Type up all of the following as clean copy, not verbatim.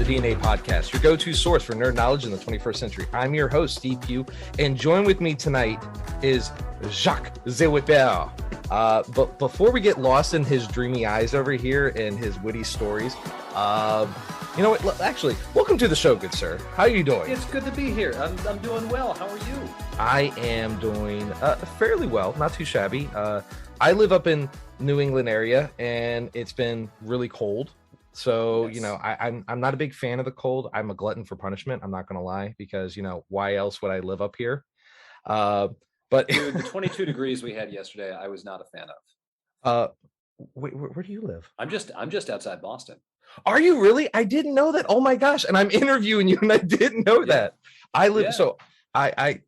the DNA Podcast, your go-to source for nerd knowledge in the 21st century. I'm your host, Steve Pugh, and join with me tonight is Jacques Ze Whipper. But before we get lost in his dreamy eyes over here and his witty stories, you know what? Actually, welcome to the show, good sir. How are you doing? It's good to be here. I'm doing well. How are you? I am doing fairly well, not too shabby. I live up in New England area, and it's been really cold. So, yes. You know, I'm not a big fan of the cold. I'm a glutton for punishment. I'm not going to lie, because, you know, why else would I live up here? But dude, the 22 degrees we had yesterday, I was not a fan of. Where do you live? I'm just outside Boston. Are you really? I didn't know that. Oh my gosh. And I'm interviewing you and I didn't know that. I live, so I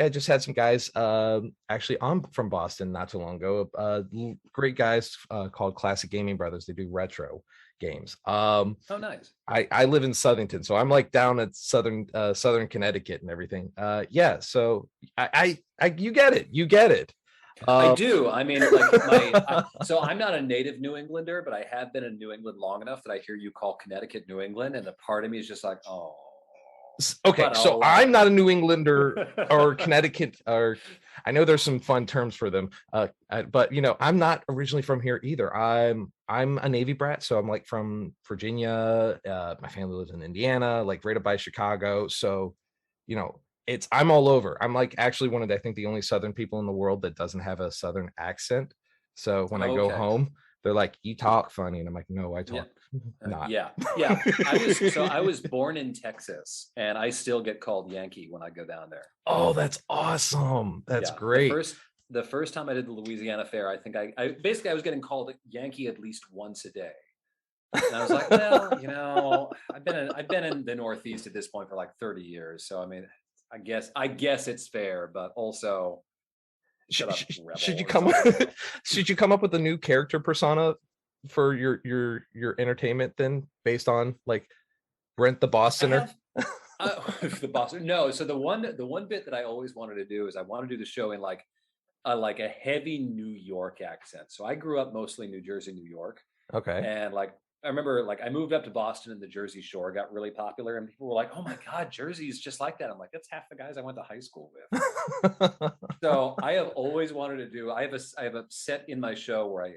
just had some guys, actually I'm from Boston not too long ago, great guys called Classic Gaming Brothers. They do retro games. Oh, nice. I live in Southington, so I'm like down at southern Connecticut and everything. Yeah, so I you get it. I do. I mean, like so I'm not a native New Englander, but I have been in New England long enough that I hear you call Connecticut New England, and a part of me is just like, oh. Okay, so I'm not a New Englander or Connecticut, or I know there's some fun terms for them, but you know, I'm not originally from here either. I'm a Navy brat, so I'm like from Virginia. My family lives in Indiana, like right up by Chicago. So, you know, I'm all over. I'm like actually one of I think the only Southern people in the world that doesn't have a Southern accent. So when I go home, they're like, "You talk funny," and I'm like, "No, I talk not." Yeah. I was born in Texas, and I still get called Yankee when I go down there. Oh, that's awesome! That's great. The first time I did the Louisiana Fair, I think I was getting called Yankee at least once a day, and I was like, well, you know, I've been in the Northeast at this point for like 30 years, so I mean, I guess it's fair, but also. Should you come up with a new character persona for your entertainment then, based on like Brent the Bostoner? The Boston. No, so the one bit that I always wanted to do is I want to do the show in like a heavy New York accent. So I grew up mostly New Jersey, New York. Okay. And like I remember, like I moved up to Boston and the Jersey Shore got really popular, and people were like, "Oh my God, Jersey's just like that." I'm like, "That's half the guys I went to high school with." So I have always wanted to do. I have a set in my show where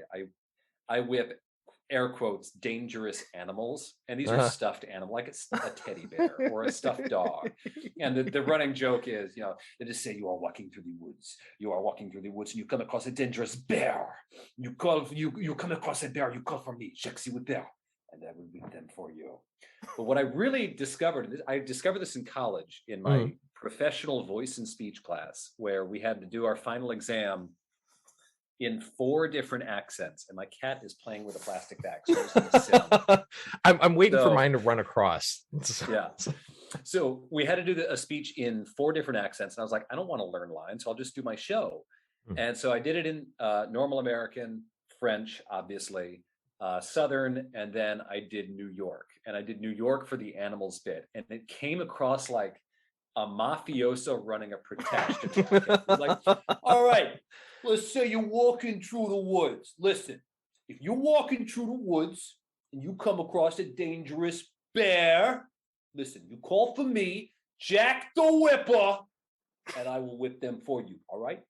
I whip air quotes dangerous animals, and these are stuffed animals, like it's a teddy bear or a stuffed dog. And the running joke is, you know, they just say, you are walking through the woods, and you come across a dangerous bear. You come across a bear, you call for me, Jacques Ze Whipper, and I will beat them for you. But what I really discovered, I discovered this in college in my professional voice and speech class, where we had to do our final exam in 4 different accents, and my cat is playing with a plastic bag. So I'm waiting for mine to run across. Yeah. So we had to do a speech in 4 different accents, and I was like, I don't want to learn lines, so I'll just do my show. And so I did it in normal American, French, obviously, Southern, and then I did New York. And I did New York for the animals bit, and it came across like a mafioso running a protection racket. It was like, all right, let's say you're walking through the woods. Listen, if you're walking through the woods and you come across a dangerous bear, listen, you call for me, Jacques the Whipper, and I will whip them for you. All right?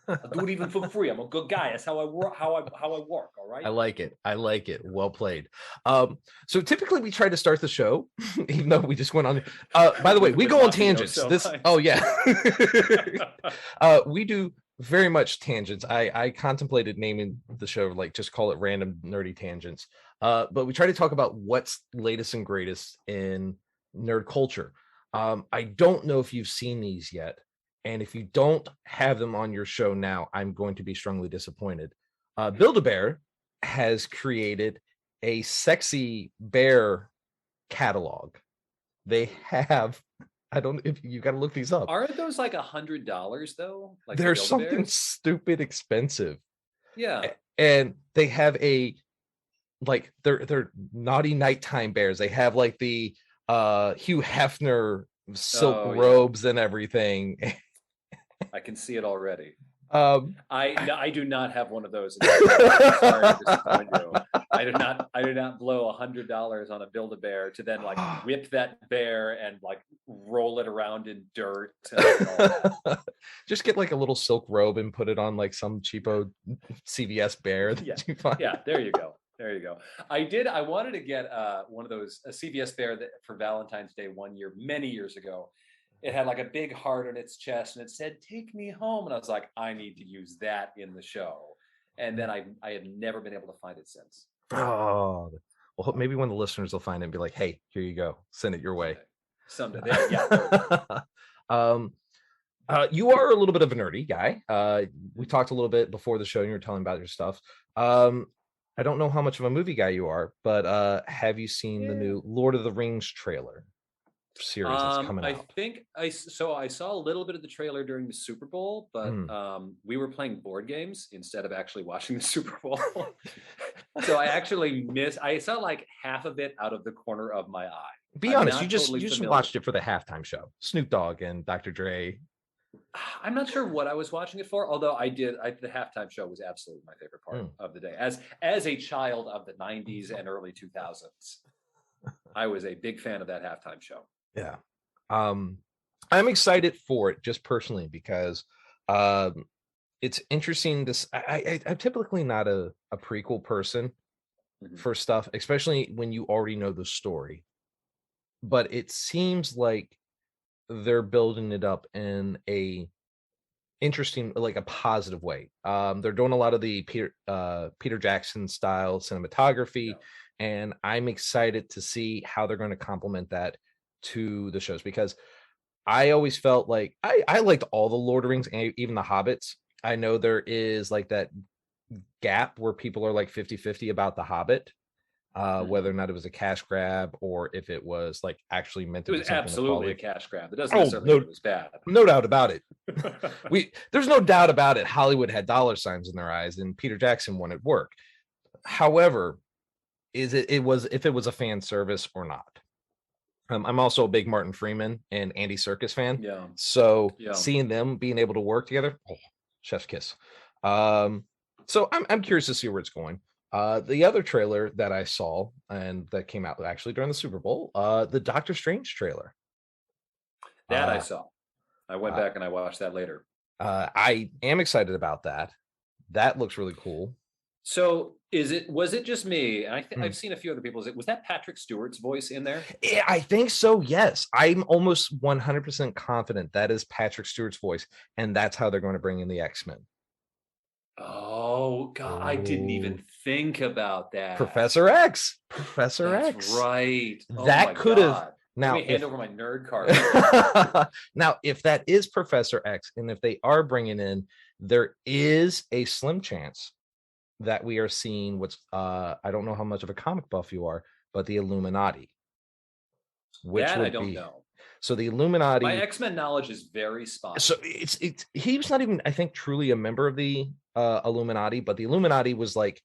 I'll do it even for free. I'm a good guy. That's how I work. How I work. All right. I like it. Well played. So typically we try to start the show, even though we just went on. By the way, we go on tangents. We do very much tangents. I contemplated naming the show like just call it Random Nerdy Tangents. But we try to talk about what's latest and greatest in nerd culture. I don't know if you've seen these yet. And if you don't have them on your show now, I'm going to be strongly disappointed. Build-A-Bear has created a sexy bear catalog. They have, I don't know if you got to look these up. Aren't those like $100 though? Like they're something stupid expensive. Yeah. And they have they're naughty nighttime bears. They have like the Hugh Hefner silk robes and everything. I can see it already. I do not have one of those. Sorry to disappoint you. I I did not blow $100 on a Build-A-Bear to then like whip that bear and like roll it around in dirt and all that. Just get like a little silk robe and put it on like some cheapo CVS bear Yeah, that you find. yeah. There you go. There you go. I wanted to get one of those a CVS bear that for Valentine's Day one year, many years ago. It had like a big heart on its chest and it said, "Take me home." And I was like, I need to use that in the show. And then I have never been able to find it since. Oh, well, maybe one of the listeners will find it and be like, "Hey, here you go. Send it your way." Someday. There, yeah. There we go. You are a little bit of a nerdy guy. We talked a little bit before the show and you were telling about your stuff. I don't know how much of a movie guy you are, but have you seen the new Lord of the Rings trailer series that's coming I out? think I saw a little bit of the trailer during the Super Bowl, but we were playing board games instead of actually watching the Super Bowl. So I actually I saw like half of it out of the corner of my eye. Be honest, you just watched it for the halftime show. Snoop Dogg and Dr. Dre. I'm not sure what I was watching it for, although the halftime show was absolutely my favorite part of the day. As a child of the 90s and early 2000s, I was a big fan of that halftime show. Yeah. I'm excited for it just personally because it's interesting. I'm typically not a prequel person for stuff, especially when you already know the story. But it seems like they're building it up in a interesting, like a positive way. They're doing a lot of the Peter Jackson style cinematography, and I'm excited to see how they're going to complement that to the shows, because I always felt like I liked all the Lord of the Rings and even the Hobbits. I know there is like that gap where people are like 50-50 about the Hobbit, whether or not it was a cash grab or if it was like actually meant to be. It was absolutely a cash grab. It doesn't necessarily mean it was bad. No doubt about it. There's no doubt about it. Hollywood had dollar signs in their eyes, and Peter Jackson wanted work. However, if it was a fan service or not. I'm also a big Martin Freeman and Andy Serkis fan. Yeah. So seeing them being able to work together, chef's kiss. So I'm curious to see where it's going. The other trailer that I saw and that came out actually during the Super Bowl, the Doctor Strange trailer. That I saw. I went back and I watched that later. I am excited about that. That looks really cool. So was it just me? And I've seen a few other people. Was that Patrick Stewart's voice in there? Yeah, I think so. Yes. I'm almost 100% confident that is Patrick Stewart's voice. And that's how they're going to bring in the X-Men. Oh God, I didn't even think about that. Professor X. That's right. That could have. Now, hand over my nerd card. Now, if that is Professor X, and if they are bringing in, there is a slim chance that we are seeing what's I don't know how much of a comic buff you are, but the Illuminati. Which I don't know. So the Illuminati. My X-Men knowledge is very spotty. So he was not even, I think, truly a member of the Illuminati, but the Illuminati was like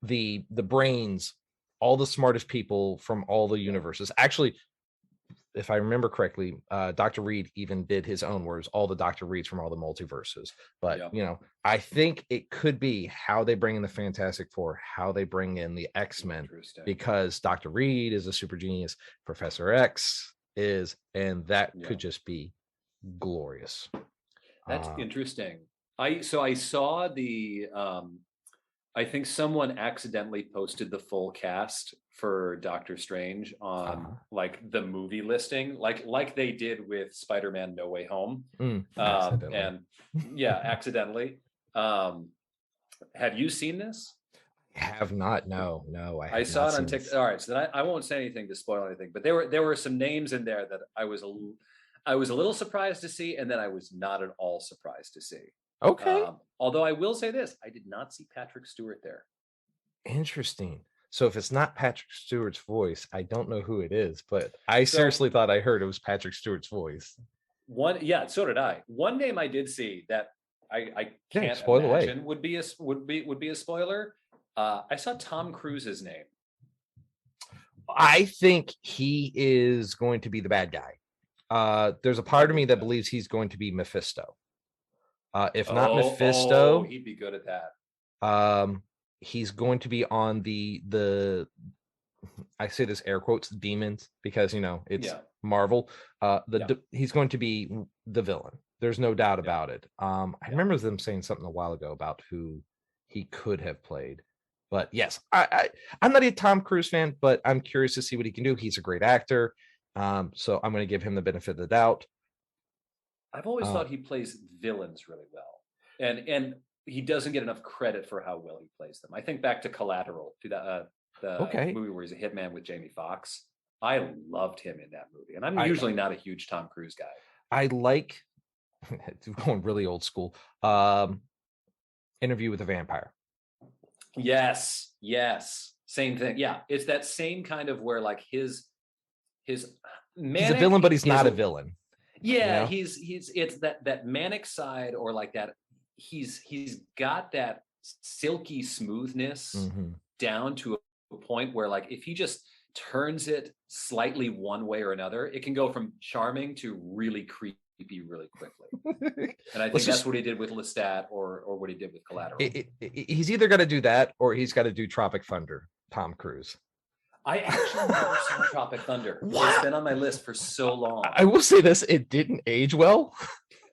the brains, all the smartest people from all the universes. Actually, if I remember correctly, Dr. Reed even did his own words, all the Dr. Reeds from all the multiverses. But, I think it could be how they bring in the Fantastic Four, how they bring in the X-Men, because Dr. Reed is a super genius, Professor X is, and that could just be glorious. That's interesting. I saw the I think someone accidentally posted the full cast for Doctor Strange on like the movie listing, like they did with Spider-Man No Way Home. And accidentally. Have you seen this? I have not. No, I saw it on TikTok. All right, so then I won't say anything to spoil anything, but there were some names in there that I was a little surprised to see, and then I was not at all surprised to see. Okay. Although I will say this, I did not see Patrick Stewart there. Interesting. So if it's not Patrick Stewart's voice, I don't know who it is, but I seriously thought I heard it was Patrick Stewart's voice. So did I. One name I did see that I can't spoil imagine away. would be a spoiler. I saw Tom Cruise's name. I think he is going to be the bad guy. There's a part of me that believes he's going to be Mephisto. If not Mephisto, he'd be good at that. he's going to be on the I say this air quotes demons because it's Yeah, Marvel. yeah, He's going to be the villain. There's no doubt yeah, about it. I yeah. remember them saying something a while ago about who he could have played. But yes, I'm not a Tom Cruise fan, but I'm curious to see what he can do. He's a great actor, so I'm going to give him the benefit of the doubt. I've always Uh, thought he plays villains really well, and he doesn't get enough credit for how well he plays them. I think back to Collateral, to the okay, movie where he's a hitman with Jamie Foxx. I loved him in that movie, and I'm I usually not a huge Tom Cruise guy. I like going really old school. Um, Interview with a Vampire. Yes, yes, same thing. Yeah, it's that same kind of where like his He's a villain, but manic he's is not a a villain. You yeah, know. he's it's that manic side or like that he's got that silky smoothness Hmm. down to a point where like if he just turns it slightly one way or another, it can go from charming to really creepy really quickly. And I Let's think that's just. what he did with Lestat or what he did with Collateral. He's either got to do that or he's got to do Tropic Thunder. Tom Cruise. I actually never saw Tropic Thunder. It's What? been on my list for so long. I will say this: it didn't age well.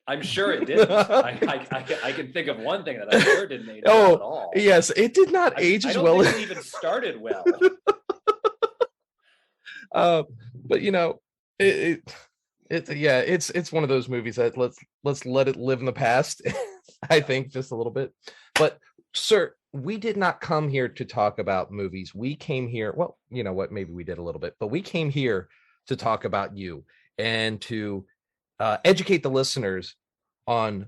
I'm sure it didn't. I can think of one thing that I'm sure didn't age well at Oh all. yes, it did not age I as don't well. think it even started well. uh, but it, yeah, it's one of those movies that let's let it live in the past. I think just a little bit. But sir, we did not come here to talk about movies. We came here, well, you know what, maybe we did a little bit, but we came here to talk about you and to educate the listeners on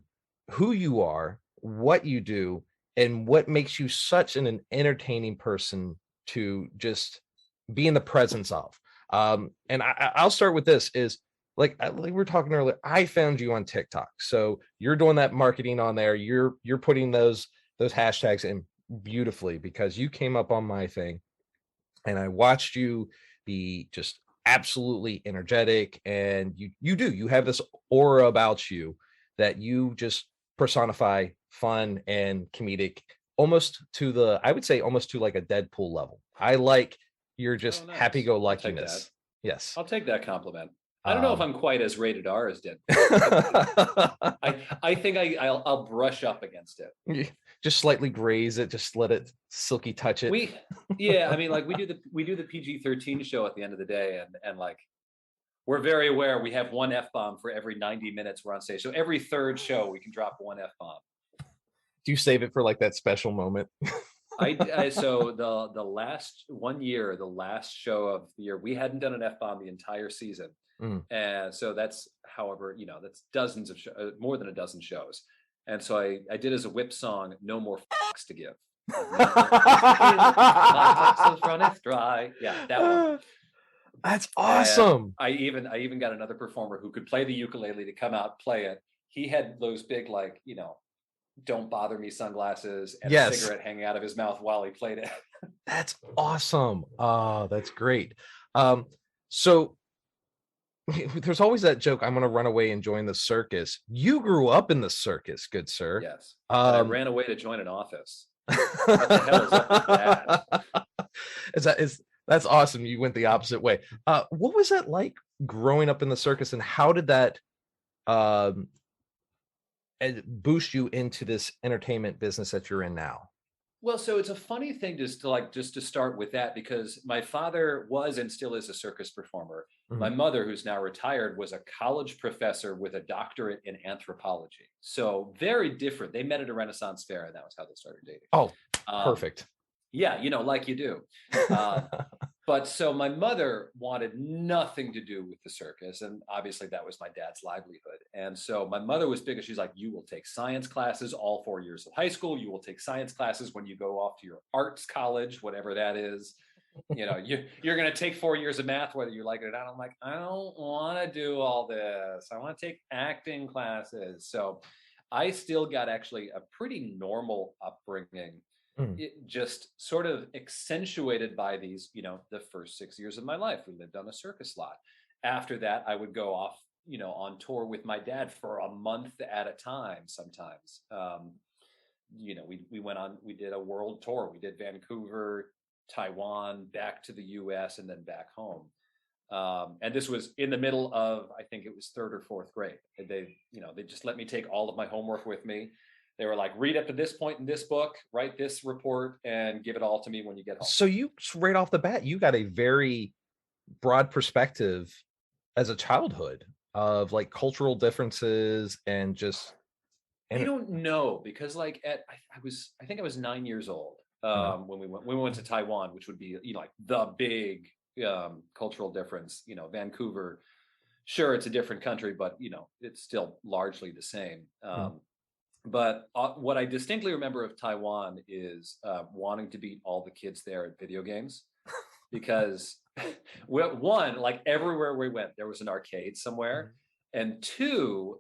who you are, what you do, and what makes you such an entertaining person to just be in the presence of. And I'll start with this: is like we were talking earlier, I found you on TikTok, so you're doing that marketing on there. You're putting those hashtags in beautifully because you came up on my thing, and I watched you be just absolutely energetic, and you have this aura about you that you just personify fun and comedic, almost to the, I would say, almost to like a Deadpool level. I like your Oh, just nice. I'll take that. happy-go-luckiness. Yes. I'll take that compliment. I don't know if um I'm quite as rated R as Deadpool, but I think I'll brush up against it. you just slightly graze it, just let it silky touch it. We yeah, I mean like we do the PG-13 show at the end of the day, and like we're very aware we have one F-bomb for every 90 minutes we're on stage. So every third show we can drop one F-bomb. Do you save it for like that special moment? So the last 1 year, the last show of the year, we hadn't done an F-bomb the entire season. Mm. And so that's, however, that's dozens of more than a dozen shows. And so I did as a whip song, "No More Fucks to Give." No more fucks to give. My tuxes runneth dry. Yeah, that one. That's And awesome. I even got another performer who could play the ukulele to come out play it. He had those big like "Don't Bother Me" sunglasses and a Yes, cigarette hanging out of his mouth while he played it. that's awesome. Oh, that's great. So there's always that joke, I'm gonna run away and join the circus. You grew up in the circus, good sir. Yes, and I Um ran away to join an office. What the hell is up with that? that's awesome. You went the opposite way. What was that like growing up in the circus, and how did that um boost you into this entertainment business that you're in now? Well, so it's a funny thing just to start with that because my father was and still is a circus performer. My Mhm. mother, who's now retired, was a college professor with a doctorate in anthropology. So very different. They met at a Renaissance fair, and that was how they started dating. Oh, Um, perfect. yeah, like you do. Uh, But so my mother wanted nothing to do with the circus. And obviously that was my dad's livelihood. And so my mother was big, and she's like, "You will take science classes all 4 years of high school. You will take science classes when you go off to your arts college, whatever that is. You're going to take 4 years of math, whether you like it or not." I'm like, "I don't want to do all this. I want to take acting classes." So I still got actually a pretty normal upbringing, Mm. it just sort of accentuated by these, the first 6 years of my life. We lived on a circus lot. After that, I would go off, on tour with my dad for a month at a time sometimes. we did a world tour. We did Vancouver, Taiwan, back to the US, and then back home. And this was in the middle of, I think it was third or fourth grade. They just let me take all of my homework with me. They were like, read up to this point in this book, write this report, and give it all to me when you get home. So you right off the bat, you got a very broad perspective as a childhood of like cultural differences and just I and don't know because like I think I was 9 years old uh, when we went to Taiwan, which would be like the big cultural difference. Vancouver, sure, it's a different country, but it's still largely the same. mm, But what I distinctly remember of Taiwan is wanting to beat all the kids there at video games because one, like everywhere we went, there was an arcade somewhere, mhm. and two,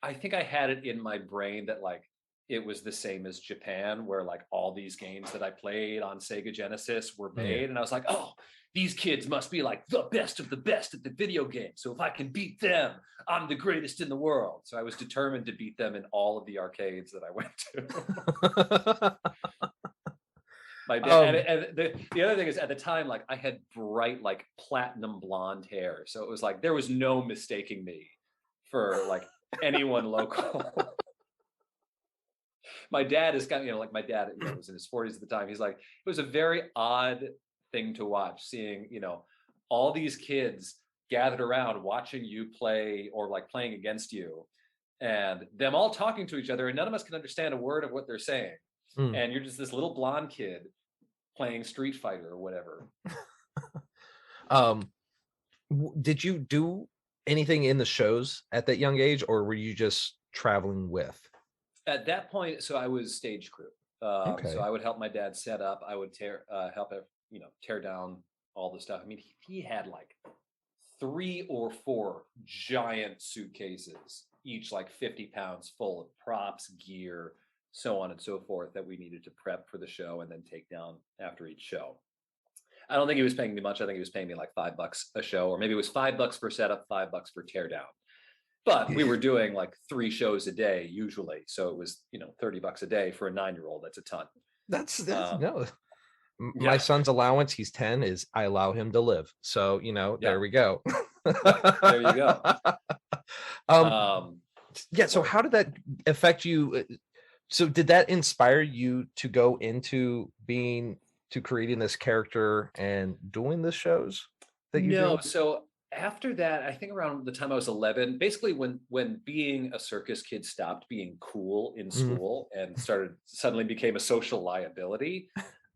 I think I had it in my brain that like it was the same as Japan, where like all these games that I played on Sega Genesis were Yeah. made, and I was like, oh, these kids must be like the best of the best at the video game. So if I can beat them, I'm the greatest in the world. So I was determined to beat them in all of the arcades that I went to. My dad, um and the other thing is at the time, like I had bright, like platinum blonde hair. So it was like there was no mistaking me for like anyone local. My dad is kind of, like my dad, was in his 40s at the time. He's like, it was a very odd thing to watch, seeing, all these kids gathered around watching you play or like playing against you and them all talking to each other. And none of us can understand a word of what they're saying. mm. And you're just this little blonde kid playing Street Fighter or whatever. um did you do anything in the shows at that young age, or were you just traveling with? At that point, so I was stage crew. So Okay. I would help my dad set up. I would help him, tear down all the stuff. I mean, he had like 3 or 4 giant suitcases, each like 50 pounds full of props, gear, so on and so forth that we needed to prep for the show and then take down after each show. I don't think he was paying me much. I think he was paying me like $5 a show, or maybe it was $5 per setup, $5 per teardown. But we were doing like 3 shows a day usually, so it was $30 a day for a 9-year-old. That's a ton. That's Um, no. My yeah, son's allowance, he's 10, is I allow him to live. So, yeah, there we go. yeah. There you go. um Um, yeah, so Sorry. how did that affect you? So did that inspire you to go into creating this character and doing the shows that you No, do? so after that, I think around the time I was 11, basically when being a circus kid stopped being cool in Mhm. school and started suddenly became a social liability,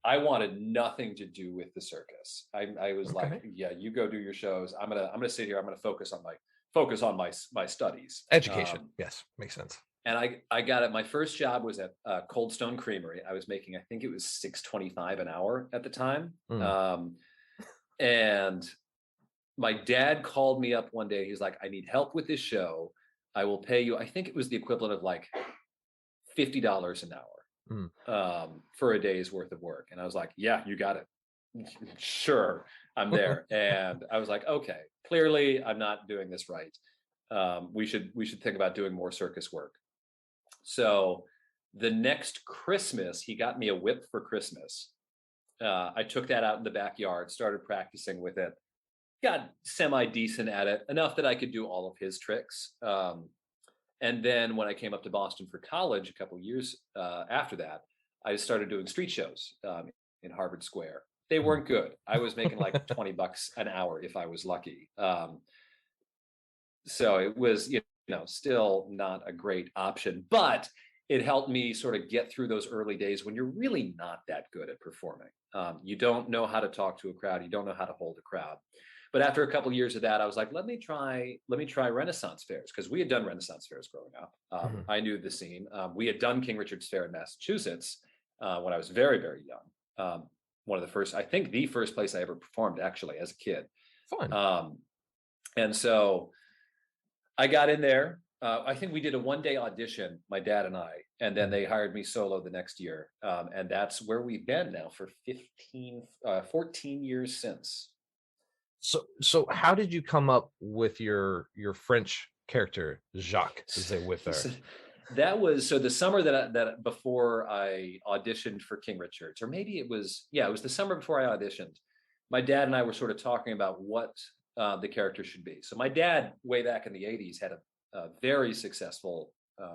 I wanted nothing to do with the circus. I was like, Okay. yeah, you go do your shows. I'm gonna sit here. I'm gonna focus on my studies. Education. Yes, makes sense. And I got it. My first job was at Cold Stone Creamery. I was making, I think it was $6.25 an hour at the time. Mm. And my dad called me up one day. He's like, I need help with this show. I will pay you. I think it was the equivalent of like $50 an Mm. hour for a day's worth of work. And I was like, yeah, you got it. Sure, I'm there. And I was like, okay, clearly I'm not doing this right. We should think about doing more circus work. So the next Christmas, he got me a whip for Christmas. I took that out in the backyard, started practicing with it, got semi decent at it, enough that I could do all of his tricks. And then when I came up to Boston for college a couple years after that, I started doing street shows in Harvard Square. They Mm. weren't good. I was making like $20 an hour if I was lucky. So it was, still not a great option, but it helped me sort of get through those early days when you're really not that good at performing. You don't know how to talk to a crowd. You don't know how to hold a crowd. But after a couple of years of that, I was like, let me try Renaissance fairs, because we had done Renaissance fairs growing up. Mhm. I knew the scene. We had done King Richard's Fair in Massachusetts when I was very, very young. One of the first, I think, the first place I ever performed actually as a kid. Fun. Um, and so I got in there. I think we did a one-day audition, my dad and I, and then Mhm. they hired me solo the next year. And that's where we've been now for 14 years since. So how did you come up with your French character, Jacques Ze So, Whipper? That was so the summer that before I auditioned for King Richard's, or maybe it was the summer before I auditioned. My dad and I were sort of talking about what the character should be. So my dad, way back in the '80s, had a very successful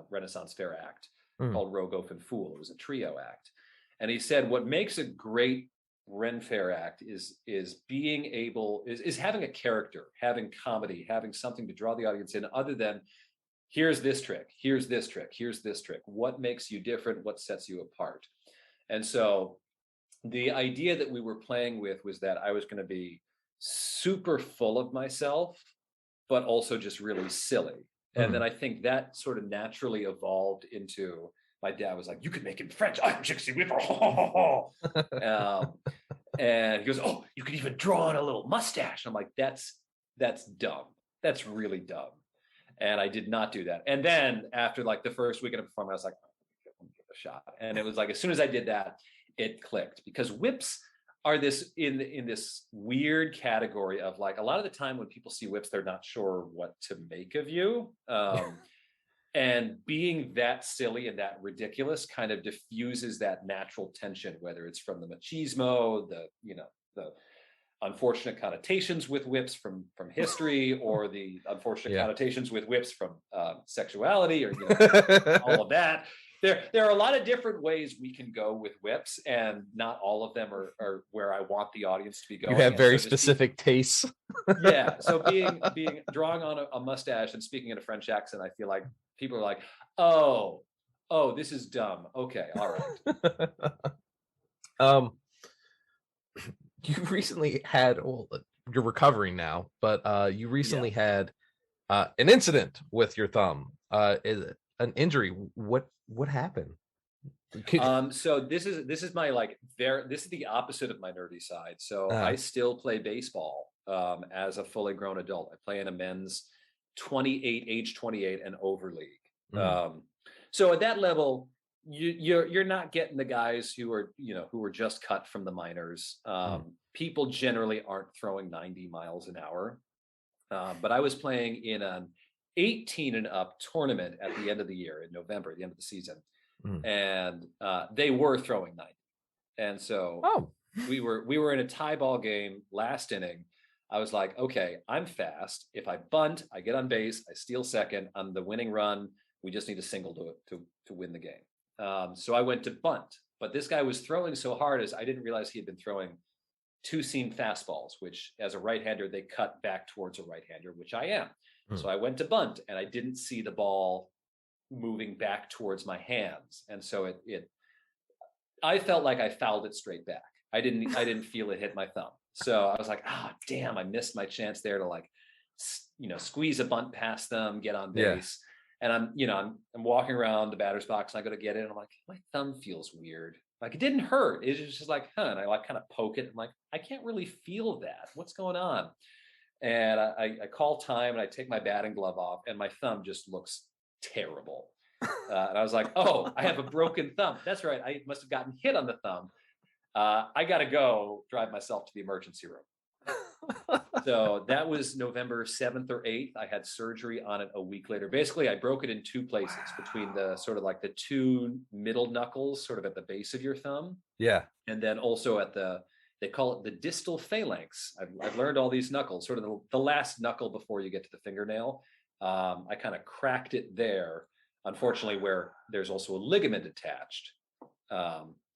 Renaissance fair act Mm, called Rogue Oaf and Fool. It was a trio act, and he said what makes a great Ren Fair act is being able is having a character, having comedy, having something to draw the audience in, other than here's this trick, here's this trick, here's this trick. What makes you different? What sets you apart? And so the idea that we were playing with was that I was going to be super full of myself, but also just really silly. And then mm. I think that sort of naturally evolved into my dad was like, "You could make it French. I'm Jacques Ze Whipper." um, and he goes, "Oh, you could even draw on a little mustache." I'm like, "That's dumb. That's really dumb." And I did not do that. And then after like the first weekend of performing, I was like, oh, let me give it a shot. And it was like, as soon as I did that, it clicked, because whips are this in this weird category of like, a lot of the time when people see whips, they're not sure what to make of you. And being that silly and that ridiculous kind of diffuses that natural tension, whether it's from the machismo, the unfortunate connotations with whips from history, or the unfortunate Yeah. connotations with whips from sexuality, or all of that. There are a lot of different ways we can go with whips, and not all of them are where I want the audience to be You going. have And very so specific tastes. yeah, so being drawing on a mustache and speaking in a French accent, I feel like people are like, oh, this is dumb. Okay, all right. um, you recently had, well, you're recovering now, but you Yeah. recently had an incident with your thumb, an injury. What happened? So this is my this is the opposite of my nerdy side. So Uh, I still play baseball as a fully grown adult. I play in a men's age 28 and over league. mm, So at that level, you're not getting the guys who are just cut from the minors. mm, People generally aren't throwing 90 miles an hour. But I was playing in an 18 and up tournament at the end of the year in November, the end of the season, mm. and they were throwing 90. And so Oh, we were in a tie ball game last inning. I was like, okay, I'm fast. If I bunt, I get on base, I steal second on the winning run. We just need a single to win the game. So I went to bunt, but this guy was throwing so hard as I didn't realize he had been throwing two seam fastballs, which as a right-hander, they cut back towards a right-hander, which I am. mm. So I went to bunt and I didn't see the ball moving back towards my hands. And so I felt like I fouled it straight back. I didn't feel it hit my thumb. So I was like, damn, I missed my chance there to squeeze a bunt past them, get on Yeah. base. And I'm walking around the batter's box and I go to get it. And I'm like, my thumb feels weird. Like it didn't hurt. It was just like, And I like kind of poke it. I'm like, I can't really feel that. What's going on? And I call time and I take my batting glove off and my thumb just looks terrible. And I was like, oh, I have a broken thumb. That's right. I must have gotten hit on the thumb. I got to go drive myself to the emergency room. So that was November 7th or 8th. I had surgery on it a week later. Basically, I broke it in two places, between the sort of like the two middle knuckles, sort of at the base of your thumb. Yeah. And then also they call it the distal phalanx. I've learned all these knuckles, sort of the last knuckle before you get to the fingernail. I kind of cracked it there, unfortunately, where there's also a ligament attached.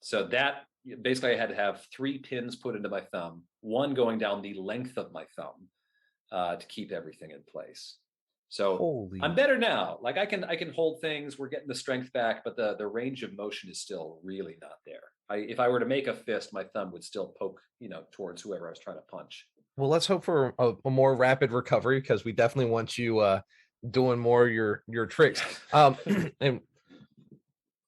So that basically I had to have 3 pins put into my thumb, one going down the length of my thumb to keep everything in place. So Holy. I'm better now. Like I can hold things. We're getting the strength back, but the range of motion is still really not there. If I were to make a fist, my thumb would still poke, towards whoever I was trying to punch. Well, let's hope for a more rapid recovery, because we definitely want you doing more of your tricks. And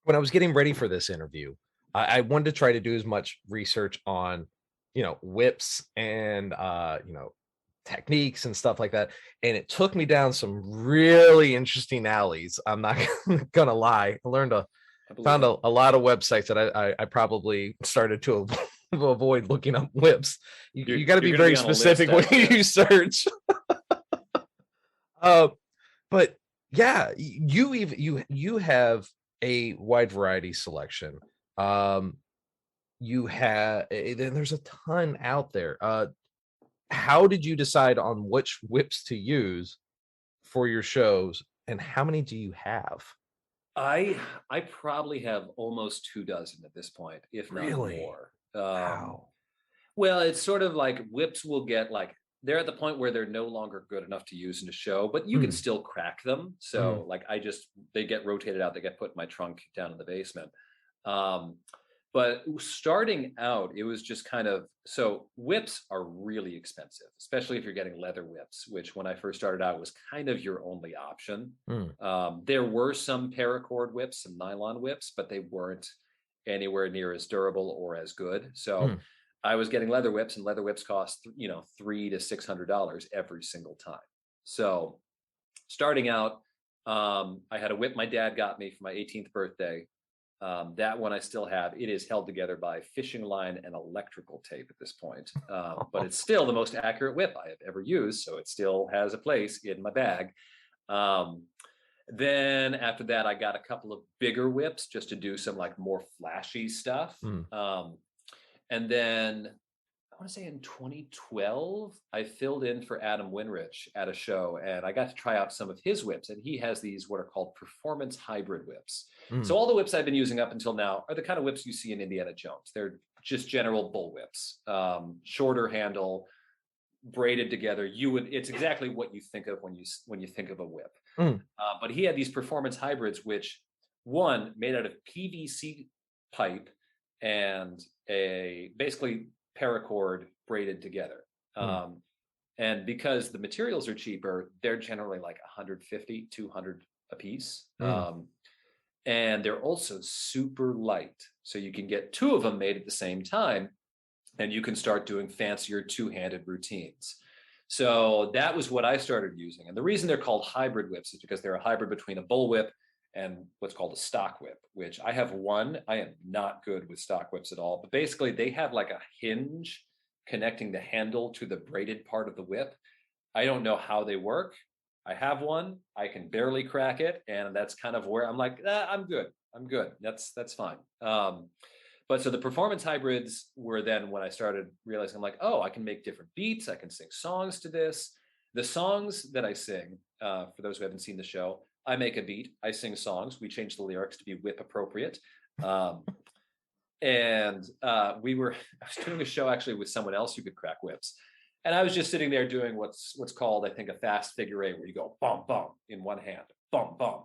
when I was getting ready for this interview, I wanted to try to do as much research on, whips and techniques and stuff like that. And it took me down some really interesting alleys. I'm not gonna lie. Found a lot of websites that I probably started to avoid looking up whips. You got to be You're gonna very be on a specific list when after you this. search. But Yeah, you have a wide variety selection. Um, you have then there's a ton out there. How did you decide on which whips to use for your shows, and how many do you have? I probably have almost 2 dozen at this point, if not Really? more. Wow. Well, it's sort of like whips will get like they're at the point where they're no longer good enough to use in a show, but you can Mm, still crack them. mm, So like they get rotated out, they get put in my trunk down in the basement. Um, but starting out, it was just kind of so whips are really expensive, especially if you're getting leather whips, which when I first started out was kind of your only option. mm, There were some paracord whips, some nylon whips, but they weren't anywhere near as durable or as good. So mm. I was getting leather whips, and leather whips cost $300 to $600 every single time. So starting out, I had a whip my dad got me for my 18th birthday. That one I still have. It is held together by fishing line and electrical tape at this point, but it's still the most accurate whip I have ever used. So it still has a place in my bag. Um, then after that, I got a couple of bigger whips just to do some like more flashy stuff. Mm. And then I want to say in 2012, I filled in for Adam Winrich at a show and I got to try out some of his whips. And he has these what are called performance hybrid whips. Mm. So all the whips I've been using up until now are the kind of whips you see in Indiana Jones. They're just general bull whips, shorter handle, braided together. It's exactly what you think of when you think of a whip. Mm. But he had these performance hybrids, which one made out of PVC pipe and a basically paracord braided together. Mm. And because the materials are cheaper, they're generally like 150, 200 a piece. Mm. And they're also super light. So you can get two of them made at the same time and you can start doing fancier two-handed routines. So that was what I started using. And the reason they're called hybrid whips is because they're a hybrid between a bull whip and what's called a stock whip, which I have one. I am not good with stock whips at all, but basically they have like a hinge connecting the handle to the braided part of the whip. I don't know how they work. I have one. I can barely crack it, and that's kind of where I'm like, I'm good. I'm good. That's fine. But so the performance hybrids were then when I started realizing I'm like, oh, I can make different beats. I can sing songs to this. The songs that I sing, for those who haven't seen the show, I make a beat, I sing songs. We change the lyrics to be whip appropriate. Um, and I was doing a show actually with someone else who could crack whips. And I was just sitting there doing what's called, I think, a fast figure eight, where you go bum bum in one hand, bum bum.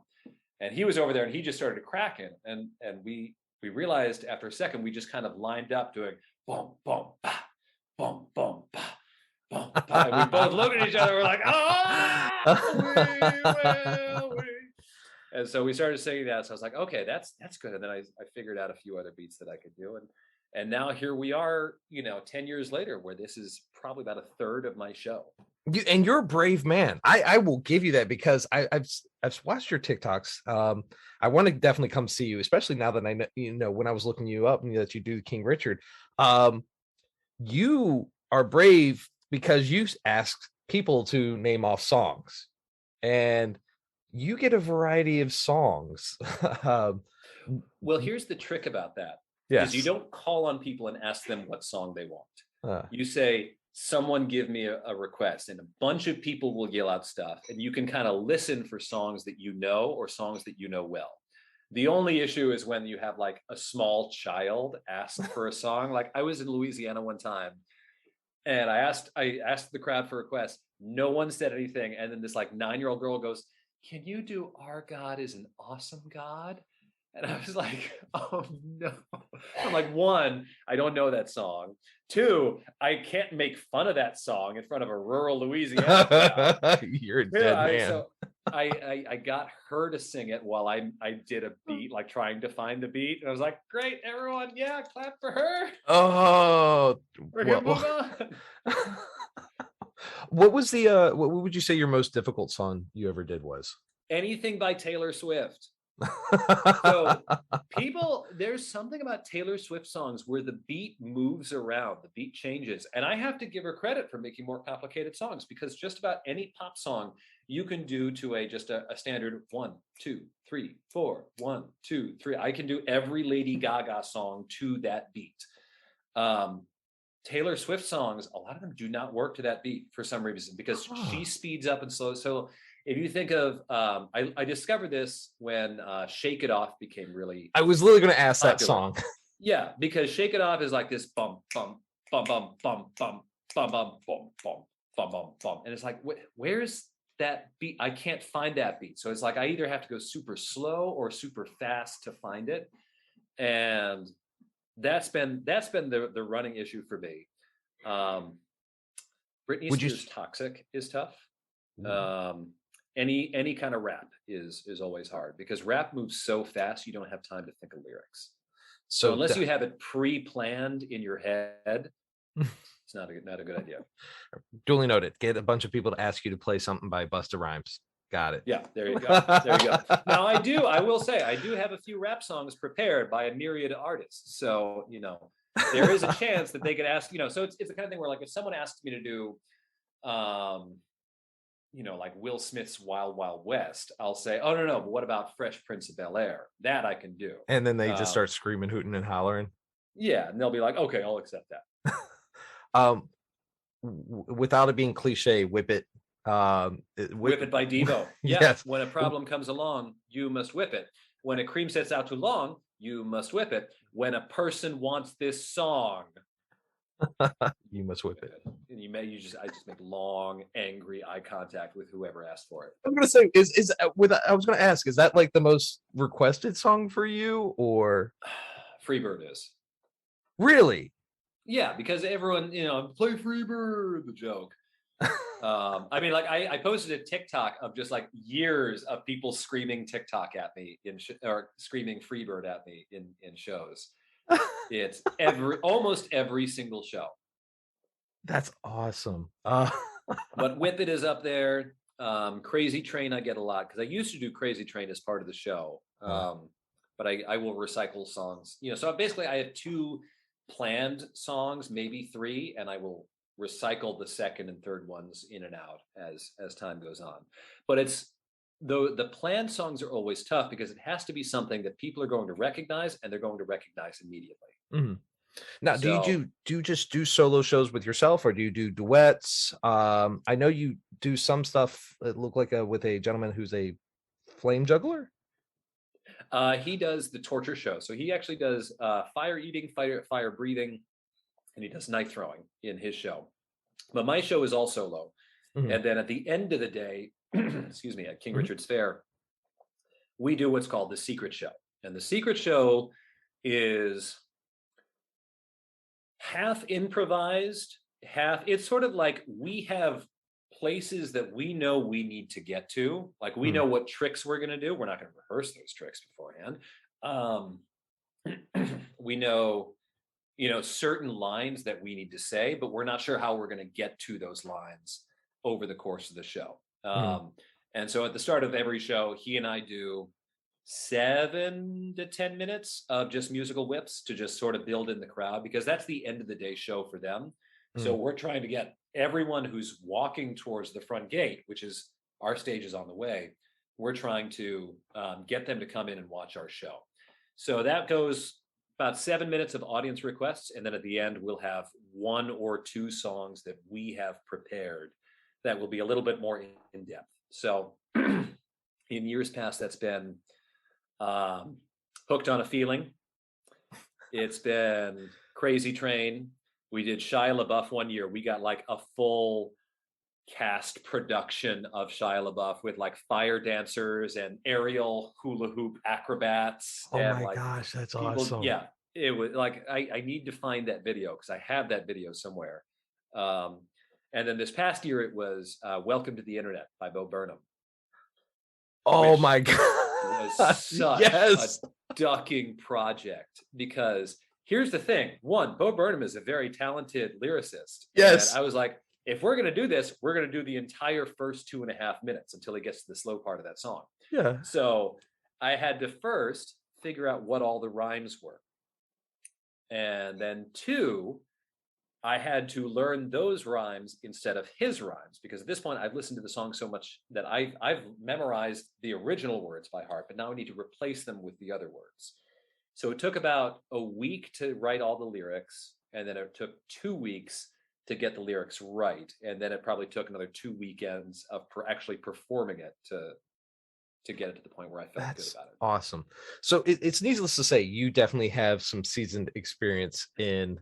And he was over there and he just started cracking. And we realized after a second, we just kind of lined up doing bum bum bah, bum bum bah, bum bah. And we both looked at each other. We're like, we. And so we started singing that. So I was like, okay, that's good. And then I figured out a few other beats that I could do. And now here we are, 10 years later, where this is probably about a third of my show. You're a brave man. I will give you that because I've watched your TikToks. I want to definitely come see you, especially now that I know, when I was looking you up and that you do King Richard. You are brave because you asked people to name off songs, and you get a variety of songs. um, Well, here's the trick about that is you yes. don't call on people and ask them what song they want. Uh, You say, someone give me a request, and a bunch of people will yell out stuff, and you can kind of listen for songs that you know or songs that you know well. The only issue is when you have like a small child ask for a song. Like I was in Louisiana one time and I asked the crowd for requests. No one said anything. And then this like 9-year-old girl goes, "Can you do Our God is an Awesome God?" And I was like, oh no. I'm like, one, I don't know that song. Two, I can't make fun of that song in front of a rural Louisiana crowd. you're a Yeah, dead man. so I got her to sing it while I did a beat, like trying to find the beat. And I was like, great, everyone, yeah, clap for her. Oh, We're gonna what? move on. What was the what would you say your most difficult song you ever did was? Anything by Taylor Swift. So there's something about Taylor Swift songs where the beat moves around, the beat changes. And I have to give her credit for making more complicated songs, because just about any pop song you can do to a standard 1, 2, 3, 4, 1, 2, 3. I can do every Lady Gaga song to that beat. Taylor Swift songs, a lot of them do not work to that beat for some reason, because she speeds up and slows. So if you think of, I discovered this when Shake It Off became really I was literally going to ask that popular. song. Yeah, because Shake It Off is like this bum, bum, bum, bum, bum, bum, bum, bum, bum, bum, bum, bum, bum. And it's like, where's that beat? I can't find that beat. So it's like, I either have to go super slow or super fast to find it. And that's been the running issue for me. Britney Spears' Toxic is tough. Any kind of rap is always hard, because rap moves so fast you don't have time to think of lyrics. So unless you have it pre-planned in your head, it's not a good idea. Duly noted. Get a bunch of people to ask you to play something by Busta Rhymes. Got it. Yeah, there you go. There you go. Now I will say, I do have a few rap songs prepared by a myriad of artists. So, there is a chance that they could ask, so it's the kind of thing where, like, if someone asks me to do, like Will Smith's Wild Wild West, I'll say, oh, no, but what about Fresh Prince of Bel-Air? That I can do. And then they just start screaming, hooting, and hollering. Yeah, and they'll be like, okay, I'll accept that. Without it being cliche, Whip It. Whip It by Devo. Yeah. Yes. When a problem comes along, you must whip it. When a cream sets out too long, you must whip it. When a person wants this song, you must whip it. And I just make long, angry eye contact with whoever asked for it. I'm gonna say, I was gonna ask, is that like the most requested song for you, or Freebird is? Really? Yeah, because everyone, play Freebird, the joke. I mean, like, I posted a TikTok of just like years of people screaming TikTok at me or screaming Freebird at me in shows. It's almost every single show. That's awesome. But Whip It is up there. Crazy Train I get a lot, because I used to do Crazy Train as part of the show. But I will recycle songs. So basically I have 2 planned songs, maybe 3, and I will recycle the second and third ones in and out as time goes on. But it's the planned songs are always tough, because it has to be something that people are going to recognize, and they're going to recognize immediately. Mm-hmm. Now, do you just do solo shows with yourself, or do you do duets? I know you do some stuff that look like with a gentleman who's a flame juggler. He does the torture show. So he actually does fire eating, fire breathing, and he does knife throwing in his show. But my show is all solo. Mm-hmm. And then at the end of the day, excuse me, at King Richard's Fair, we do what's called the secret show. And the secret show is half improvised, it's sort of like, we have places that we know we need to get to. Like, we know what tricks we're going to do. We're not going to rehearse those tricks beforehand. We know, certain lines that we need to say, but we're not sure how we're going to get to those lines over the course of the show. And so at the start of every show, he and I do 7 to 10 minutes of just musical whips to just sort of build in the crowd, because that's the end of the day show for them. So we're trying to get everyone who's walking towards the front gate, which is our stage is on the way. We're trying to get them to come in and watch our show. So that goes about 7 minutes of audience requests. And then at the end, we'll have 1 or 2 songs that we have prepared that will be a little bit more in depth. So in years past, that's been Hooked on a Feeling. It's been Crazy Train. We did Shia LaBeouf one year. We got like a full cast production of Shia LaBeouf with like fire dancers and aerial hula hoop acrobats. Oh and my like gosh, that's people, awesome. Yeah, it was like, I need to find that video, because I have that video somewhere. And then this past year, it was Welcome to the Internet by Bo Burnham. Oh my God. Was such a ducking project, because here's the thing. 1, Bo Burnham is a very talented lyricist. Yes. And I was like, if we're going to do this, we're going to do the entire first 2.5 minutes until he gets to the slow part of that song. Yeah. So I had to first figure out what all the rhymes were. And then two, I had to learn those rhymes instead of his rhymes because at this point I've listened to the song so much that I've memorized the original words by heart, but now I need to replace them with the other words. So it took about a week to write all the lyrics, and then it took 2 weeks to get the lyrics right, and then it probably took another 2 weekends of actually performing it to get it to the point where I felt good That's about it. awesome. So it's needless to say, you definitely have some seasoned experience in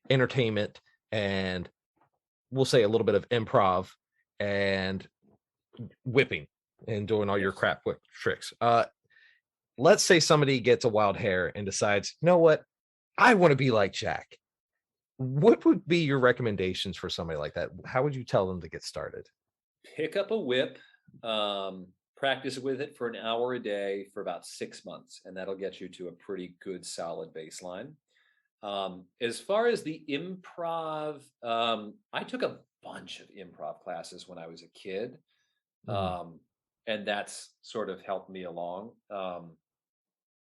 entertainment and we'll say a little bit of improv and whipping and doing all your Yes. crap whip tricks. Let's say somebody gets a wild hair and decides, you know what, I want to be like Jack. What would be your recommendations for somebody like that? How would you tell them to get started? Pick up a whip, practice with it for an hour a day for about 6 months, and that'll get you to a pretty good solid baseline. As far as the improv, I took a bunch of improv classes when I was a kid, Mhm. and that's sort of helped me along.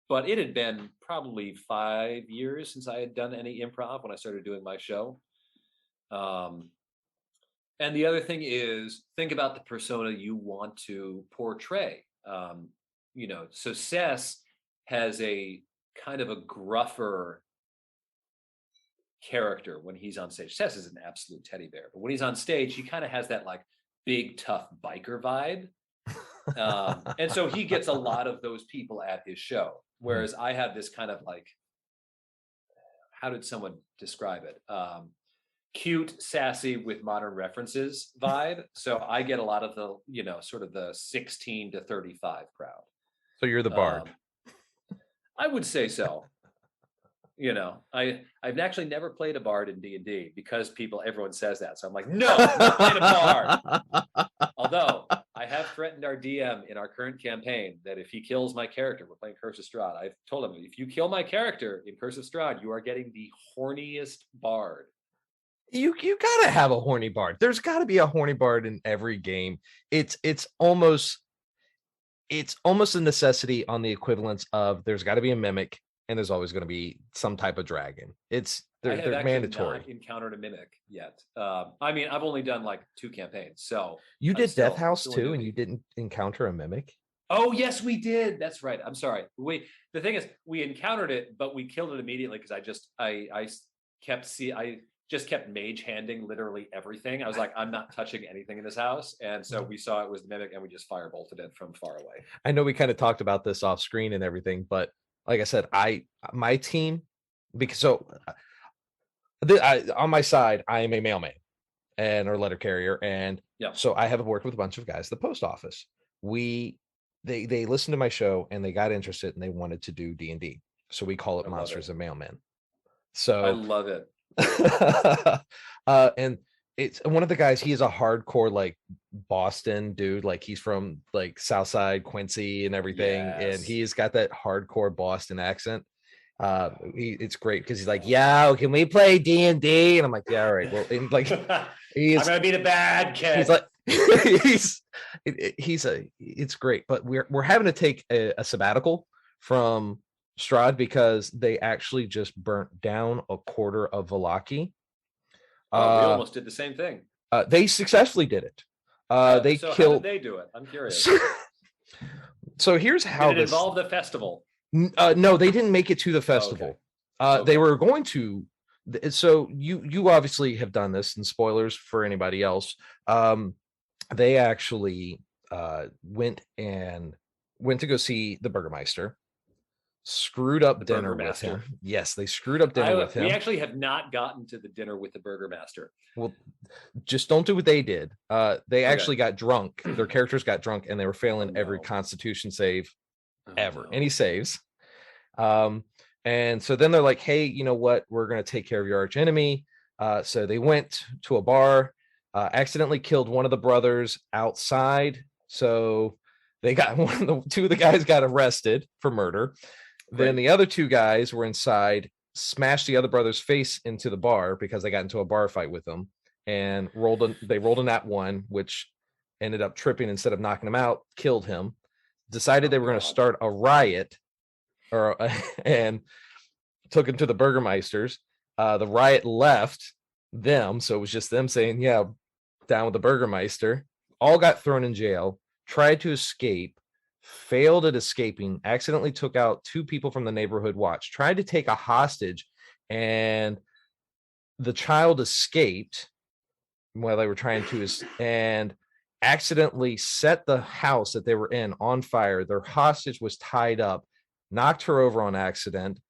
But it had been probably 5 years since I had done any improv when I started doing my show. Um, and the other thing is think about the persona you want to portray. So Cess has a kind of a gruffer character when he's on stage. Cess is an absolute teddy bear, but when he's on stage, he kind of has that like big tough biker vibe. And so he gets a lot of those people at his show. Mhm. Whereas I have this kind of like, how did someone describe it? Cute, sassy with modern references vibe. So I get a lot of the, sort of the 16 to 35 crowd. So you're the bard. Um, I would say so. I've actually never played a bard in D&D because everyone says that. So I'm like, no, I'm not playing a bard. Although I have threatened our DM in our current campaign that if he kills my character, we're playing Curse of Strahd. I've told him if you kill my character in Curse of Strahd, you are getting the horniest bard. You gotta have a horny bard. There's got to be a horny bard in every game. It's almost a necessity on the equivalence of there's got to be a mimic and there's always going to be some type of dragon. I have They're actually mandatory. not encountered a mimic yet. I mean, I've only done like 2 campaigns, so You I'm did Death still I'm House still a too, and you newbie. didn't encounter a mimic. Oh yes, we did. That's right. I'm sorry. The thing is, we encountered it, but we killed it immediately because I just kept mage handing literally everything. I was like, I'm not touching anything in this house, and so we saw it was the mimic, and we just firebolted it from far away. I know we kind of talked about this off screen and everything, but like I said, my team because on my side, I am a mailman and or letter carrier, and Yeah, so I have worked with a bunch of guys at the post office. We they listened to my show and they got interested and they wanted to do D&D. So we call it I love Monsters it. and Mailmen. I So love it. and it's one of the guys, he is a hardcore like Boston dude, like he's from like Southside Quincy and everything, and Yes. he's got that hardcore Boston accent. It's great because he's like, "Yeah, can we play D&D?" And I'm like, "Yeah, all right." Well, and like he I'm is gonna be the bad he's kid. like he's it's great, but we're having to take a sabbatical from Strahd because they actually just burnt down a quarter of Valaki. Oh, we uh almost did the same thing. they successfully did it. They So how did killed they do it? I'm curious. so here's Did how it this involve the festival? no, they didn't make it to the Oh, okay. festival. They Okay. were going to. So you obviously have done this, and spoilers for anybody else. They actually went to go see the Burgermeister. Screwed up The dinner with him. Burgermaster. Yes, they screwed up dinner with We him. actually have not gotten to the dinner with the Burgermaster. Well, just don't do what they did. They Okay. actually got drunk. Their characters got drunk, and they were Oh failing every no. Constitution save Oh ever. And he no. saves. Um, and so then they're like, hey, you know what? We're going to take care of your arch enemy. So they went to a bar, accidentally killed one of the brothers outside. So they got two of the guys got arrested for murder. Then Great. the other two guys were inside, smashed the other brother's face into the bar because they got into a bar fight with them and they rolled a nat one, which ended up tripping instead of knocking him out, killed him. decided Oh they were going to God. start a riot, or and took him to the Burgermeisters. The riot left them, so it was just them saying, "Yeah, down with the Burgermeister." All got thrown in jail. Tried to escape, failed at escaping. Accidentally took out 2 people from the neighborhood watch. Tried to take a hostage, and the child escaped while they were trying to, and accidentally set the house that they were in on fire. Their hostage was tied up, knocked her over on accident,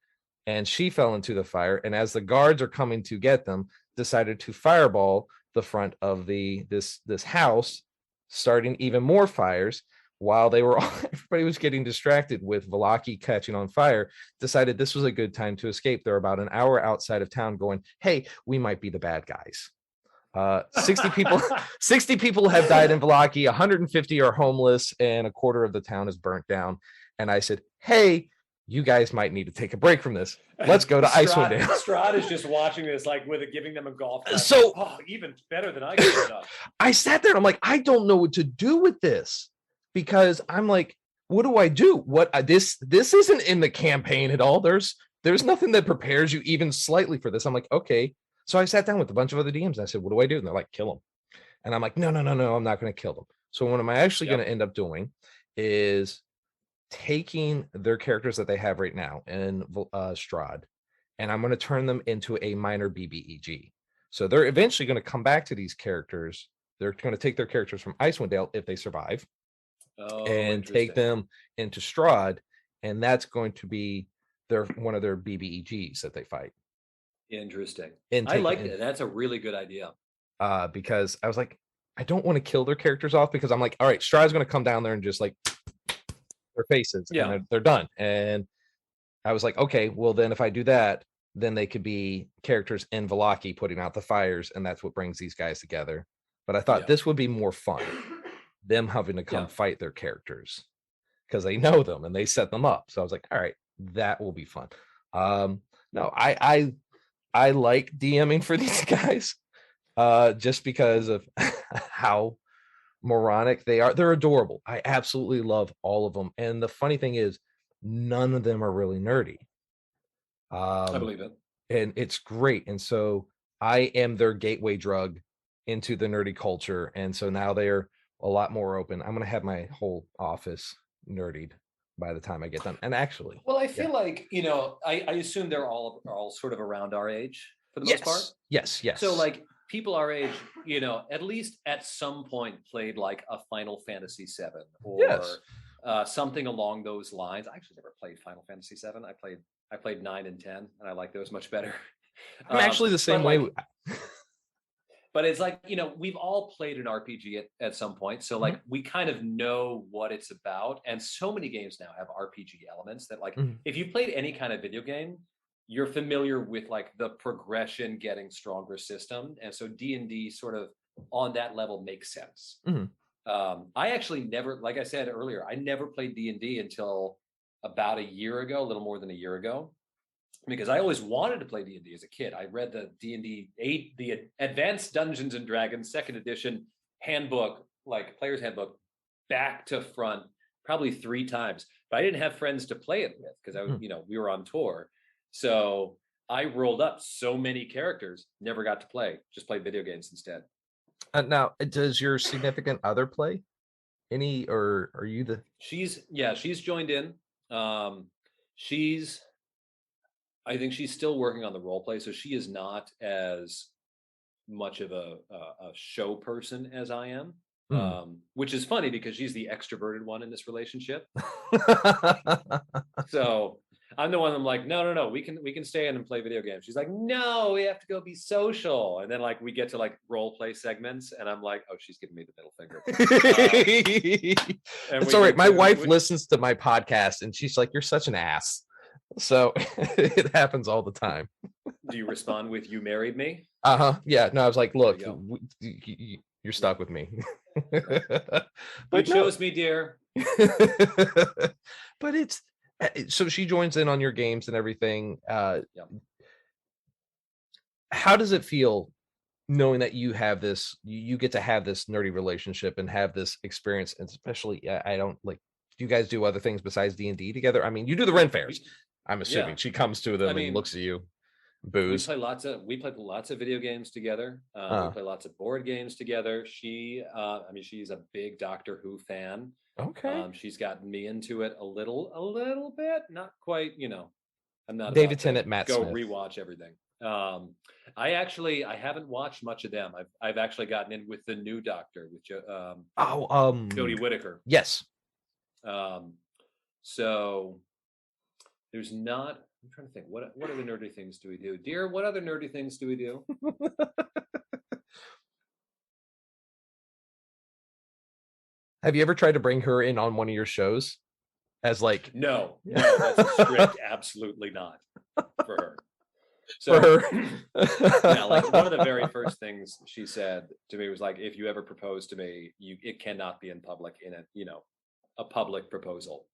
and she fell into the fire. And as the guards are coming to get them, decided to fireball the front of this house, starting even more fires. While they were all, everybody was getting distracted with Valaki catching on fire, decided this was a good time to escape. They're about an hour outside of town going, "Hey, we might be the bad guys." 60 people 60 people have died in Valaki, 150 are homeless, and a quarter of the town is burnt down. And I said, "Hey, you guys might need to take a break from this. Let's go to Icewind Dale." Strahd is just watching this, like giving them a golf clap. So even better than I could have done. I sat there and I'm like, I don't know what to do with this, because I'm like, what do I do? This isn't in the campaign at all. There's nothing that prepares you even slightly for this. I'm like, okay. So I sat down with a bunch of other DMs and I said, what do I do? And they're like, kill them. And I'm like, no, I'm not going to kill them. So what am I actually going to end up doing is taking their characters that they have right now in Strahd, and I'm going to turn them into a minor BBEG. So they're eventually going to come back to these characters. They're going to take their characters from Icewind Dale, if they survive, and take them into Strahd, and that's going to be one of their BBEGs that they fight. Interesting. I like that. That's a really good idea. Because I was like, I don't want to kill their characters off, because I'm like, all right, Strahd's going to come down there and just like their faces, and they're done. And I was like, okay, well then if I do that, then they could be characters in Valaki putting out the fires, and that's what brings these guys together. But I thought this would be more fun, them having to come fight their characters, because they know them and they set them up. So I was like, all right, that will be fun. No, I like DMing for these guys, just because of how moronic they are. They're adorable. I absolutely love all of them. And the funny thing is, none of them are really nerdy. I believe it. And it's great. And so I am their gateway drug into the nerdy culture. And so now they're a lot more open. I'm going to have my whole office nerdied by the time I get done. And actually, well, I feel like, I assume they're all sort of around our age for the most part. Yes. So like people our age, at least at some point played like a Final Fantasy VII or something along those lines. I actually never played Final Fantasy VII. I played 9 and 10, and I like those much better. I'm actually the same way. But it's like, we've all played an RPG at some point. So like we kind of know what it's about. And so many games now have RPG elements that like, if you've played any kind of video game, you're familiar with like the progression getting stronger system. And so D&D sort of on that level makes sense. I actually never, like I said earlier, I never played D&D until about a year ago, a little more than a year ago, because I always wanted to play D&D as a kid. I read the D&D 8, the Advanced Dungeons and Dragons 2nd edition handbook, like player's handbook, back to front, probably 3 times. But I didn't have friends to play it with because we were on tour. So I rolled up so many characters, never got to play, just played video games instead. Now, does your significant other play any, or are you the? She's joined in. I think she's still working on the role play, so she is not as much of a show person as I am. Which is funny because she's the extroverted one in this relationship. So I'm the one I'm like, no, we can stay in and play video games. She's like, no, we have to go be social. And then like we get to like role play segments, and I'm like, oh, she's giving me the middle finger. It's all right. My wife listens to my podcast, and she's like, you're such an ass. So it happens all the time. Do you respond with "you married me"? Yeah. No, I was like, look, you're stuck with me. You chose me, dear. But it's so she joins in on your games and everything. How does it feel knowing that you have this, you get to have this nerdy relationship and have this experience? And especially, I don't like do you guys do other things besides D&D together? I mean, you do the Ren fairs. We, I'm yeah, assuming she comes to I them and mean, looks at you, booze. we play lots of video games together. We Uh, play lots of board games together. I mean, she's a big Doctor Who fan. okay. She's gotten me into it a little bit, not quite. I'm not David about to Tennant, Matt go Smith. rewatch everything. I haven't watched much of them. I've actually gotten in with the new Doctor with Oh, Jodie Whittaker. yes. Um, so there's not. I'm trying to think. What other nerdy things do we do, dear? What other nerdy things do we do? Have you ever tried to bring her in on one of your shows as like No, that's a strict absolutely not for her. for So her? yeah, like one of the very first things she said to me was like, if you ever propose to me, it cannot be in public in a public proposal.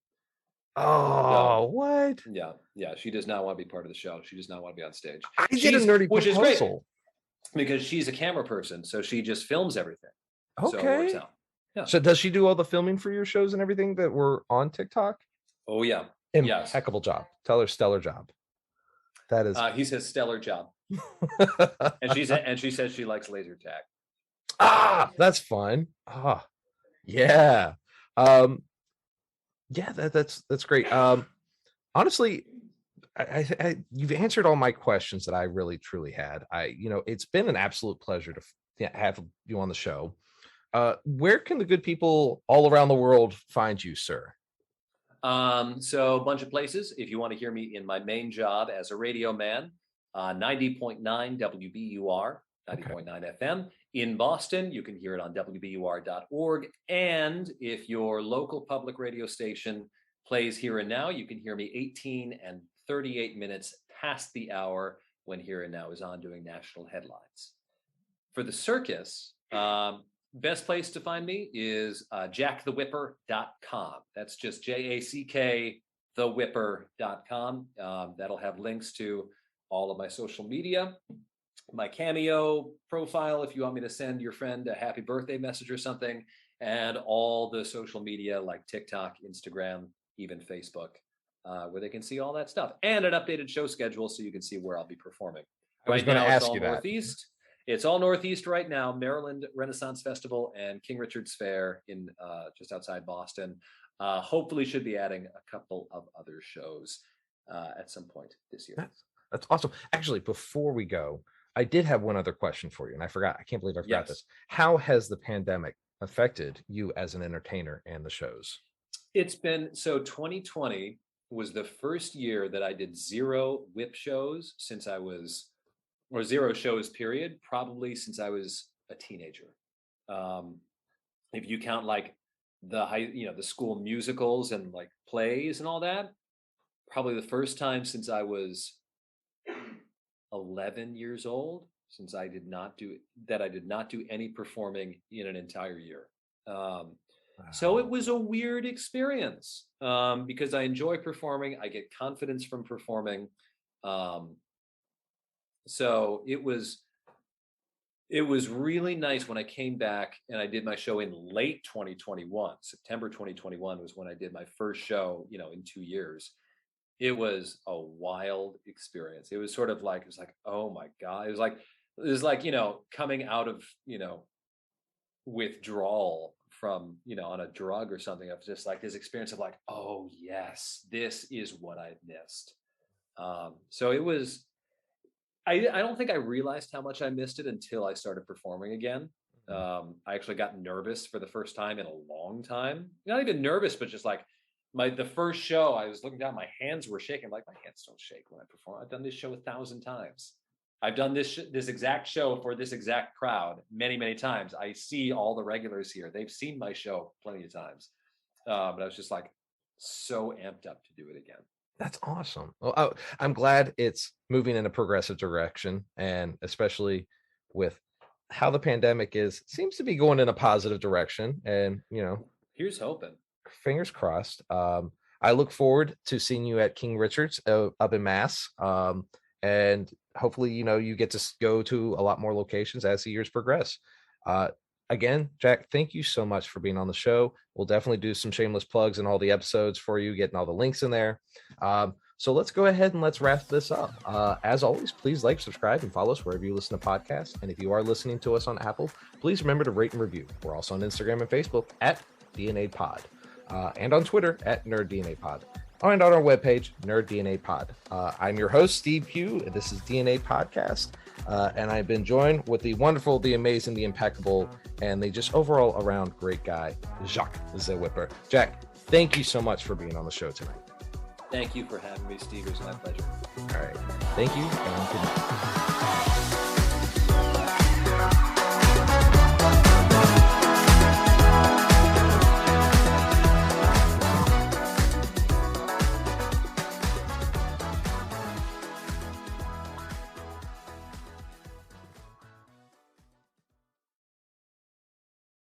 So Oh, what? yeah, she does not want to be part of the show. She does not want to be on stage. I did a nerdy Which is great proposal. because she's a camera person, so she just films everything. So it works Okay. out. Yeah. So does she do all the filming for your shows and everything that were on TikTok? Oh yeah. Yes. Impeccable job. Tell her stellar job. That is. He says stellar job, and she says she likes laser tag. That's fun. Yeah. Yeah, that's great. Honestly, you've answered all my questions that I really truly had. It's been an absolute pleasure to have you on the show. Where can the good people all around the world find you, sir? So a bunch of places. If you want to hear me in my main job as a radio man, 90.9 WBUR, 90.9 FM. In Boston, you can hear it on WBUR.org. And if your local public radio station plays Here and Now, you can hear me 18 and 38 minutes past the hour when Here and Now is on doing national headlines. For the circus, best place to find me is jackthewhipper.com. That's just JACK thewhipper.com. That'll have links to all of my social media, my Cameo profile if you want me to send your friend a happy birthday message or something, and all the social media like TikTok, Instagram, even Facebook, where they can see all that stuff, and an updated show schedule so you can see where I'll be performing. I was Right going to now, it's ask all you that. Northeast. It's all Northeast right now. Maryland Renaissance Festival and King Richard's Fair in just outside Boston. Hopefully, should be adding a couple of other shows at some point this year. That's awesome. Actually, before we go, I did have one other question for you, and I forgot. I can't believe I forgot this. How has the pandemic affected you as an entertainer and the shows? It's been so 2020 was the first year that I did 0 whip shows since I was, or 0 shows period, probably since I was a teenager. If you count like the school musicals and like plays and all that, probably the first time since I was 11 years old since I did not do any performing in an entire year. So it was a weird experience because I enjoy performing. I get confidence from performing. So it was really nice when I came back and I did my show in late 2021. September 2021 was when I did my first show, in 2 years. It was a wild experience. It was sort of like, oh my God. It was like, coming out of, withdrawal from, on a drug or something, of just like this experience of like, oh yes, this is what I missed. So it was, I don't think I realized how much I missed it until I started performing again. I actually got nervous for the first time in a long time. Not even nervous, but just like the first show, I was looking down, my hands were shaking. Like, my hands don't shake when I perform. I've done this show 1,000 times. I've done this exact show for this exact crowd many, many times. I see all the regulars here. They've seen my show plenty of times. But I was just like so amped up to do it again. That's awesome. Well, I'm glad it's moving in a progressive direction, and especially with how the pandemic seems to be going in a positive direction. And here's hoping. Fingers crossed. I look forward to seeing you at King Richard's up in Mass, and hopefully, you get to go to a lot more locations as the years progress. Again, Jack, thank you so much for being on the show. We'll definitely do some shameless plugs in all the episodes for you, getting all the links in there. So let's go ahead and let's wrap this up. As always, please like, subscribe, and follow us wherever you listen to podcasts. And if you are listening to us on Apple, please remember to rate and review. We're also on Instagram and Facebook at DNA Pod, and on Twitter at Nerd DNA Pod. And on our webpage, Nerd DNA Pod. I'm your host, Steve Pugh, and this is DNA Podcast. And I've been joined with the wonderful, the amazing, the impeccable, and the just overall around great guy, Jacques Ze Whipper. Jack, thank you so much for being on the show tonight. Thank you for having me, Steve. It was my pleasure. All right. Thank you, and good night.